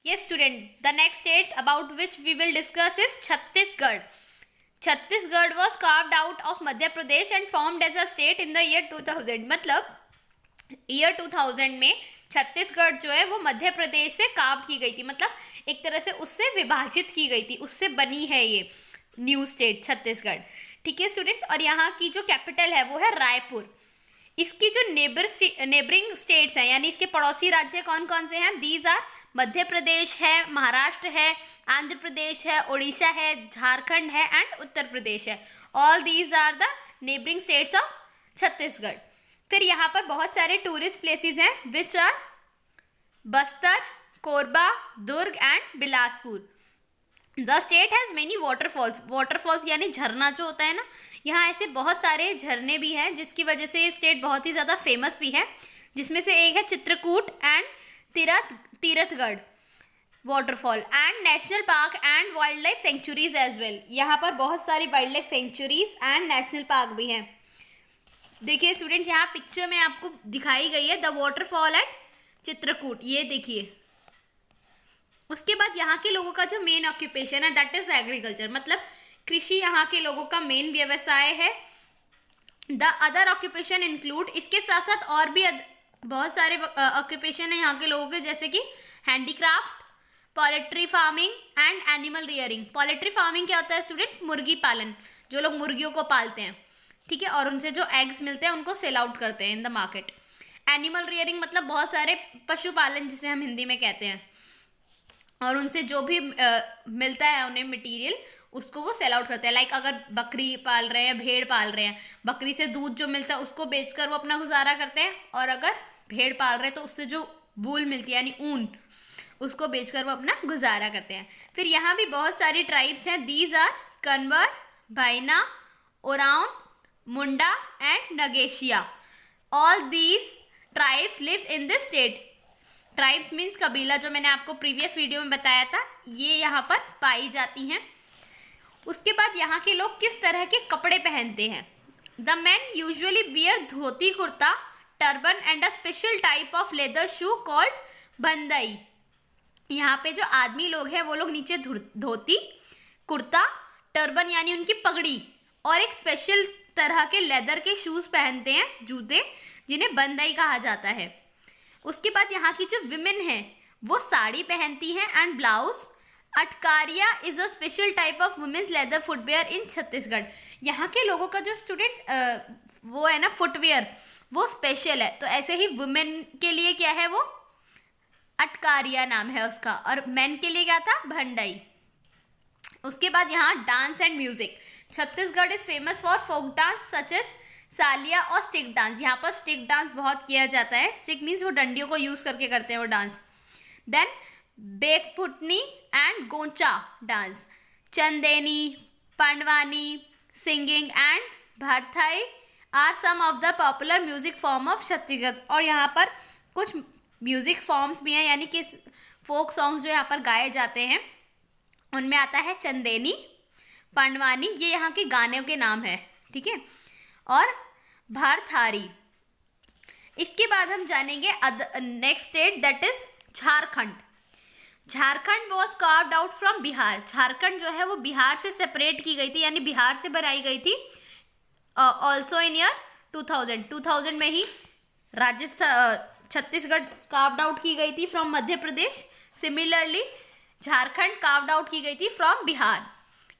Yes, student. The next state about which we will discuss is Chhattisgarh. Chhattisgarh was carved out of Madhya Pradesh and formed as a state in the year 2000. मतलब year 2000 में छत्तीसगढ़ जो है वो मध्य प्रदेश से curve की गई थी, मतलब एक तरह से उससे विभाजित की गई थी, उससे बनी है ये न्यू स्टेट छत्तीसगढ़। ठीक है स्टूडेंट्स, और यहाँ की जो कैपिटल है वो है रायपुर। इसकी जो नेबरिंग स्टेट्स हैं यानी इसके पड़ोसी राज्य कौन कौन से हैं? दीज आर मध्य प्रदेश है, महाराष्ट्र है, आंध्र प्रदेश है, उड़ीसा है, झारखंड है एंड उत्तर प्रदेश है। All these are the neighbouring states of Chhattisgarh. फिर यहाँ पर बहुत सारे टूरिस्ट प्लेसेस हैं which are Bastar, Korba, Durg and Bilaspur. The state has many waterfalls. Waterfalls यानी झरना जो होता है ना, यहाँ ऐसे बहुत सारे झरने भी हैं जिसकी वजह से ये स्टेट बहुत ही ज़्यादा फेमस भी है, जिसमें से एक है Chitrakoot and Tirathgarh waterfall and national park and wildlife sanctuaries as well. यहाँ पर बहुत सारी wildlife sanctuaries and national park भी हैं। देखिए स्टूडेंट्स, यहाँ पिक्चर में आपको दिखाई गई है द वाटरफॉल एट चित्रकूट, ये देखिए। उसके बाद यहाँ के लोगों का जो मेन ऑक्यूपेशन है दैट इज एग्रीकल्चर, मतलब कृषि यहाँ के लोगों का मेन व्यवसाय है। द अदर ऑक्यूपेशन इंक्लूड, इसके साथ साथ और भी बहुत सारे ऑक्यूपेशन है यहाँ के लोगों के, जैसे कि handicraft, poultry farming and animal rearing. Poultry farming क्या होता है स्टूडेंट? मुर्गी पालन, जो लोग मुर्गियों को पालते हैं, ठीक है, और उनसे जो एग्स मिलते हैं उनको सेल आउट करते हैं in the market. Animal rearing मतलब बहुत सारे पशुपालन जिसे हम हिंदी में कहते हैं, और उनसे जो भी मिलता है उन्हें मटेरियल उसको वो सेल आउट करते हैं। लाइक अगर बकरी पाल रहे हैं, भेड़ पाल रहे हैं, बकरी से दूध जो मिलता है उसको बेचकर वो अपना गुजारा करते हैं, और अगर भेड़ पाल रहे हैं तो उससे जो वूल मिलती है यानी ऊन, उसको बेचकर वो अपना गुजारा करते हैं। फिर यहाँ भी बहुत सारी ट्राइब्स हैं। These are Kanwar, Bhaina, Oraon, Munda and Nagesia. All these tribes live in this state. Tribes means कबीला, जो मैंने आपको प्रीवियस वीडियो में बताया था, ये यहाँ पर पाई जाती हैं। उसके बाद यहाँ के लोग किस तरह के कपड़े पहनते हैं? The man usually wear dhoti kurta, turban and a special type of leather shoe called Bandai. यहाँ पे जो आदमी लोग हैं वो लोग नीचे धोती कुर्ता, टर्बन यानी उनकी पगड़ी, और एक स्पेशल तरह के लेदर के शूज पहनते हैं, जूते, जिन्हें बंदई कहा जाता है। उसके बाद यहाँ की जो विमेन है वो साड़ी पहनती हैं and blouse. Atkaria is a special type of women's leather footwear in Chhattisgarh. यहाँ के लोगों का जो स्टूडेंट वो है ना फुटवेयर, वो स्पेशल है, तो ऐसे ही वुमेन के लिए क्या है वो अटकारिया नाम है उसका, और मेन के लिए क्या था? भंडाई। उसके बाद यहाँ dance and music. Chhattisgarh is famous for folk dance such as Saliya और स्टिक डांस। यहाँ पर स्टिक डांस बहुत किया जाता है। स्टिक मीन्स वो डंडियों को यूज करके करते हैं वो dance. Then Bekputni and Goncha dance, Chandeni, Pandwani, singing and Bharthai are some of the popular music form of Chhattisgarh. और यहाँ पर कुछ म्यूजिक फॉर्म्स भी हैं, यानी कि फोक सॉन्ग्स जो यहाँ पर गाए जाते हैं उनमें आता है चंदेनी, पंडवानी, ये यहाँ के गाने के नाम है, ठीक है, और भरथारी। इसके बाद हम जानेंगे next state that is Jharkhand. Jharkhand was carved out from Bihar. Jharkhand जो है वो बिहार से सेपरेट की गई थी, यानी बिहार से बनाई गई थी। ऑल्सो इन ईयर 2000 में ही छत्तीसगढ़ कार्व्ड आउट की गई थी from Madhya Pradesh. Similarly Jharkhand carved out की गई थी फ्रॉम बिहार।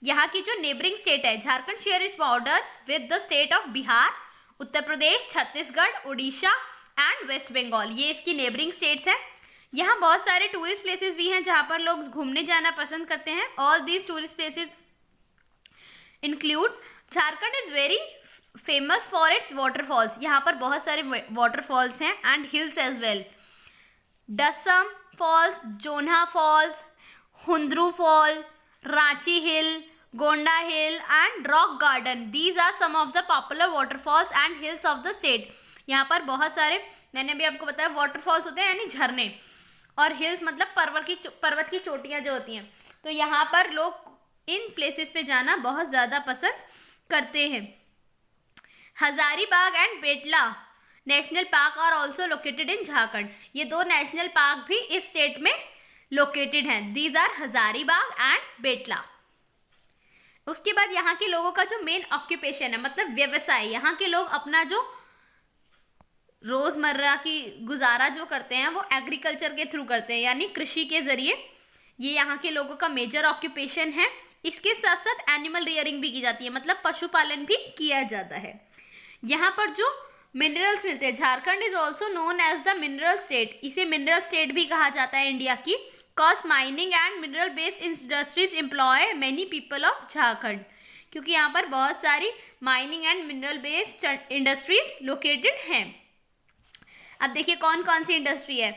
यहाँ की जो नेबरिंग स्टेट है Jharkhand share its borders with the state of Bihar, Uttar Pradesh, Chhattisgarh, Orissa and West Bengal. ये इसकी नेबरिंग स्टेट्स हैं। यहाँ बहुत सारे टूरिस्ट प्लेसेस भी हैं जहाँ पर लोग घूमने जाना पसंद करते हैं। All these tourist places include, Jharkhand is very famous for its waterfalls. यहाँ पर बहुत सारे वाटरफॉल्स हैं and hills as well. Dassam falls, Jonha falls, Hundru fall, Ranchi hill, Gonda hill and rock garden. These are some of the popular waterfalls and hills of the state. यहाँ पर बहुत सारे, मैंने भी आपको बताया, वाटरफॉल्स होते हैं यानी झरने, और हिल्स मतलब पर्वत की चोटियाँ जो होती हैं। तो यहाँ पर लोग इन प्लेसेस पे जाना बहुत ज़्यादा पसंद करते हैं। Hazaribagh and Betla national park are also located in Jharkhand. ये दो नेशनल पार्क भी इस स्टेट में लोकेटेड हैं. These are Hazaribagh and बेटला. उसके बाद यहाँ के लोगों का जो मेन ऑक्यूपेशन है, मतलब व्यवसाय, यहाँ के लोग अपना जो रोजमर्रा की गुजारा जो करते हैं वो एग्रीकल्चर के थ्रू करते हैं, यानी कृषि के जरिए. ये यहाँ के लोगों का मेजर ऑक्यूपेशन है. इसके साथ साथ एनिमल रियरिंग भी की जाती है, मतलब पशुपालन भी किया जाता है. यहाँ पर जो मिनरल्स मिलते हैं, Jharkhand is also known as the mineral state. इसे मिनरल स्टेट भी कहा जाता है इंडिया की. Cause mining and mineral based industries employ many people of Jharkhand. क्योंकि यहाँ पर बहुत सारी mining and mineral based industries located हैं. अब देखिए कौन कौन सी इंडस्ट्री है.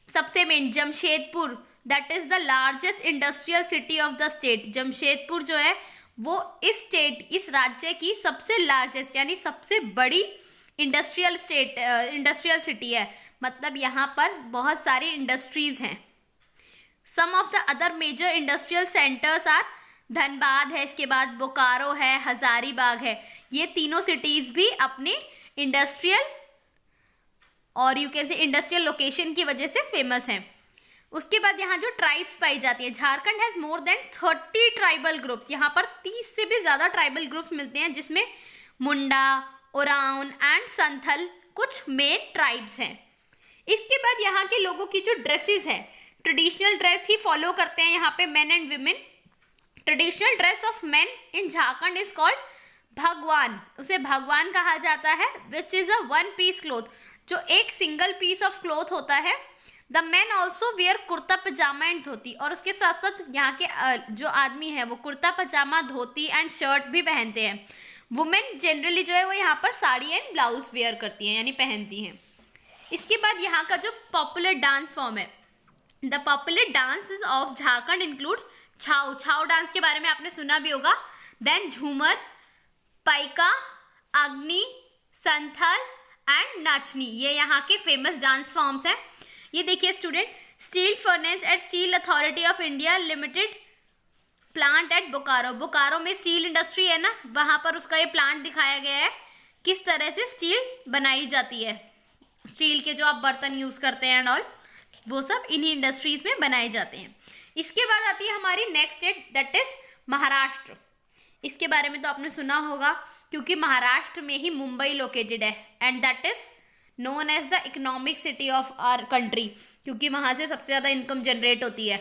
सबसे main Jamshedpur, that is the largest industrial city of the state. Jamshedpur जो है वो इस राज्य की सबसे लार्जेस्ट यानी सबसे बड़ी इंडस्ट्रियल सिटी है. मतलब यहाँ पर बहुत सारी इंडस्ट्रीज हैं. Some of the other major industrial centres are Dhanbad है, इसके बाद बोकारो है, हजारीबाग है. ये तीनों सिटीज भी अपने इंडस्ट्रियल और you can say industrial location की वजह से फेमस हैं. उसके बाद यहाँ जो ट्राइब्स पाई जाती है, Jharkhand has more than 30 tribal groups. यहाँ पर 30 से भी ज्यादा ट्राइबल ग्रुप्स मिलते हैं, जिसमें मुंडा, ओराउन एंड संथल कुछ मेन ट्राइब्स हैं. इसके बाद यहाँ के लोगों की जो ड्रेसेस है, ट्रेडिशनल ड्रेस ही फॉलो करते हैं यहाँ पे men and women. Traditional dress of men in Jharkhand is called Bhagwan. उसे भगवान कहा जाता है, which is a one piece cloth, जो एक सिंगल पीस ऑफ क्लोथ होता है. The man also wear kurta pajama and dhoti. और उसके साथ साथ यहाँ के जो आदमी है वो कुर्ता पजामा, धोती एंड शर्ट भी पहनते हैं. वुमेन जनरली जो है वो यहाँ पर साड़ी एंड ब्लाउज वेयर करती हैं, यानी पहनती हैं. इसके बाद यहाँ का जो पॉपुलर डांस फॉर्म है, the popular dances of Jharkhand include Chhau. Chhau dance के बारे में आपने सुना भी होगा. देन झूमर, पाइका, अग्नि, संथल एंड नाचनी. ये यहाँ के फेमस डांस फॉर्म्स हैं. ये देखिए student, steel furnace at Steel Authority of India Limited plant at Bokaro. Bokaro में स्टील इंडस्ट्री है ना, वहाँ पर उसका ये प्लांट दिखाया गया है, किस तरह से स्टील बनाई जाती है. स्टील के जो आप बर्तन यूज करते हैं एंड ऑल, वो सब इन्हीं इंडस्ट्रीज में बनाए जाते हैं. इसके बाद आती है हमारी next state, that is Maharashtra. इसके बारे में तो आपने सुना होगा, क्योंकि महाराष्ट्र में ही मुंबई लोकेटेड है and that is known as the economic city of our country, क्योंकि वहाँ से सबसे ज़्यादा इनकम जनरेट होती है.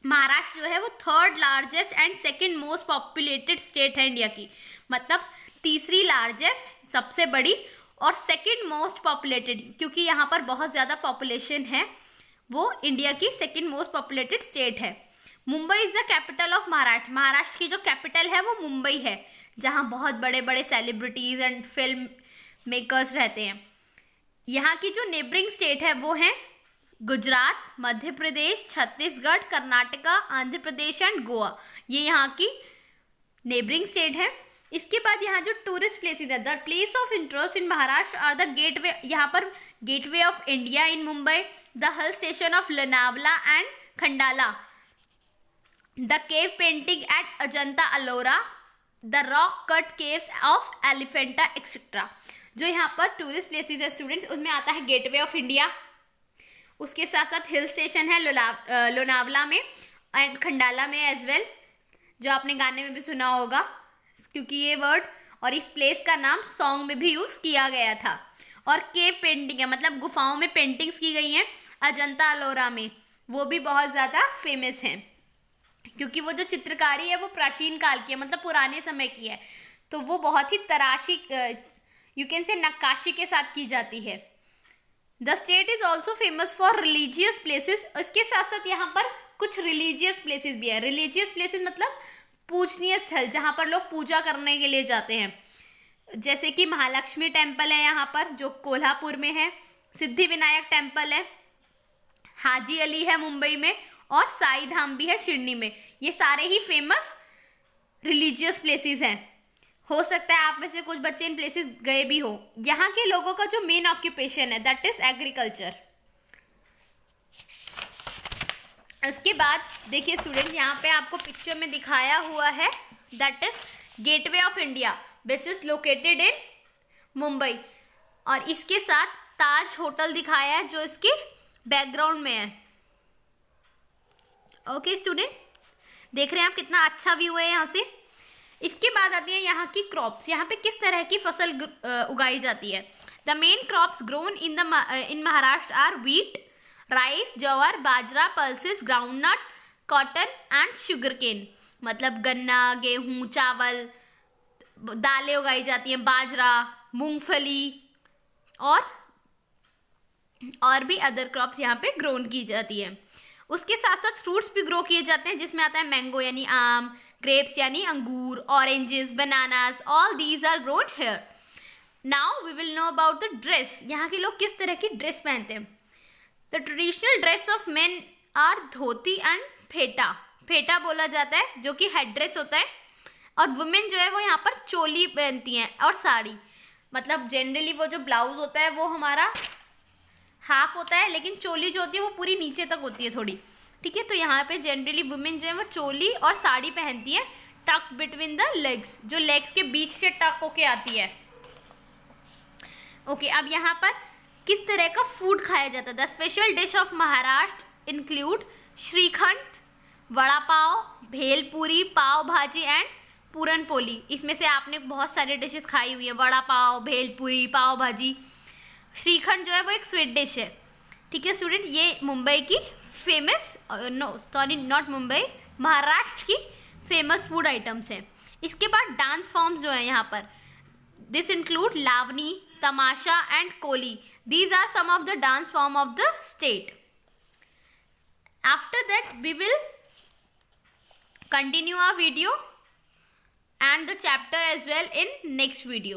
महाराष्ट्र जो है वो third largest and second most populated state है इंडिया की. मतलब तीसरी लार्जेस्ट, सबसे बड़ी, और सेकंड मोस्ट पॉपुलेटेड, क्योंकि यहाँ पर बहुत ज़्यादा पॉपुलेशन है, वो इंडिया की सेकंड मोस्ट पॉपुलेटेड स्टेट है. Mumbai is the capital of Maharashtra. Maharashtra की जो कैपिटल है वो मुंबई है, जहाँ बहुत बड़े बड़े सेलिब्रिटीज एंड फिल्म मेकर्स रहते हैं. यहाँ की जो नेबरिंग स्टेट है वो है गुजरात, मध्य प्रदेश, छत्तीसगढ़, कर्नाटका, आंध्र प्रदेश एंड गोवा. ये यहाँ की नेबरिंग स्टेट है. इसके बाद यहाँ जो टूरिस्ट प्लेसेस है, the place of interest in Maharashtra are the gateway. यहाँ पर Gateway of India in Mumbai, the hill station of Lonavala and Khandala, the cave painting at Ajanta Ellora, the rock cut caves of Elephanta etcetera. जो यहाँ पर टूरिस्ट प्लेसेस है students, उसमें आता है गेटवे ऑफ इंडिया, उसके साथ साथ हिल स्टेशन है लोनावला में एंड खंडाला में एज वेल, जो आपने गाने में भी सुना होगा, क्योंकि ये वर्ड और इस प्लेस का नाम सॉन्ग में भी यूज किया गया था. और केव पेंटिंग है, मतलब गुफाओं में पेंटिंग्स की गई हैं अजंता अलोरा में, वो भी बहुत ज़्यादा फेमस हैं, क्योंकि वो जो चित्रकारी है वो प्राचीन काल की है, मतलब पुराने समय की है, तो वो बहुत ही तराशी, यू कैन से नक्काशी के साथ की जाती है. The state is also famous for religious places. इसके साथ साथ यहाँ पर कुछ रिलीजियस प्लेसेस भी है. रिलीजियस प्लेसेस मतलब पूजनीय स्थल, जहाँ पर लोग पूजा करने के लिए जाते हैं, जैसे कि महालक्ष्मी टेम्पल है यहाँ पर जो कोल्हापुर में है, सिद्धि विनायक टेम्पल है, हाजी अली है मुंबई में, और साई धाम भी है शिरडी में. ये सारे ही फेमस रिलीजियस प्लेसेस हैं. हो सकता है आप में से कुछ बच्चे इन प्लेसेस गए भी हो. यहाँ के लोगों का जो मेन ऑक्यूपेशन है दैट इज एग्रीकल्चर. उसके बाद देखिए स्टूडेंट, यहाँ पे आपको पिक्चर में दिखाया हुआ है that is gateway of India which is located in Mumbai, और इसके साथ ताज होटल दिखाया है जो इसके बैकग्राउंड में है. ओके स्टूडेंट, देख रहे हैं आप कितना अच्छा व्यू है यहाँ से। इसके बाद आती है यहाँ की क्रॉप्स, यहाँ पे किस तरह की फसल उगाई जाती है। The main crops grown in Maharashtra are wheat, rice, jowar, bajra, pulses, groundnut, cotton and sugar cane. मतलब गन्ना, गेहूँ, चावल, दालें उगाई जाती हैं, बाजरा, मूंगफली और भी अदर क्रॉप्स यहाँ पे ग्रोन की जाती है। उसके साथ साथ फ्रूट्स भी ग्रो किए जाते हैं, जिसमें आता है मैंगो यानी आम, ग्रेप्स यानी अंगूर, oranges, bananas, all these are grown here. Now we will know about the dress. यहाँ के लोग किस तरह की ड्रेस पहनते हैं। The traditional dress of men are dhoti and pheta. Pheta बोला जाता है जो कि हेड ड्रेस होता है, और वुमेन जो है वो यहाँ पर चोली पहनती हैं और साड़ी। मतलब जनरली वो जो ब्लाउज होता है वो हमारा हाफ होता है, लेकिन चोली जो होती है वो पूरी नीचे तक होती है थोड़ी, ठीक है। तो यहाँ पे जनरली वुमेन जो है वो चोली और साड़ी पहनती है, टक बिटवीन द लेग्स, जो लेग्स के बीच से टक होके आती है। ओके, अब यहाँ पर किस तरह का फूड खाया जाता है। The special dish of Maharashtra include shrikhand, vada pav, bhelpuri, pav bhaji and puran poli. इसमें से आपने बहुत सारी डिशेस खाई हुई है, वड़ा पाव, भेलपूरी, पाव भाजी। श्रीखंड जो है वो एक स्वीट डिश है, ठीक है स्टूडेंट। ये मुंबई की फेमस, नॉट मुंबई, महाराष्ट्र की फेमस फूड आइटम्स हैं। इसके बाद डांस फॉर्म्स जो है यहाँ पर, this include Lavani, Tamasha and Koli. These are some of the dance form of the state. After that we will continue our video and the chapter as well in next video.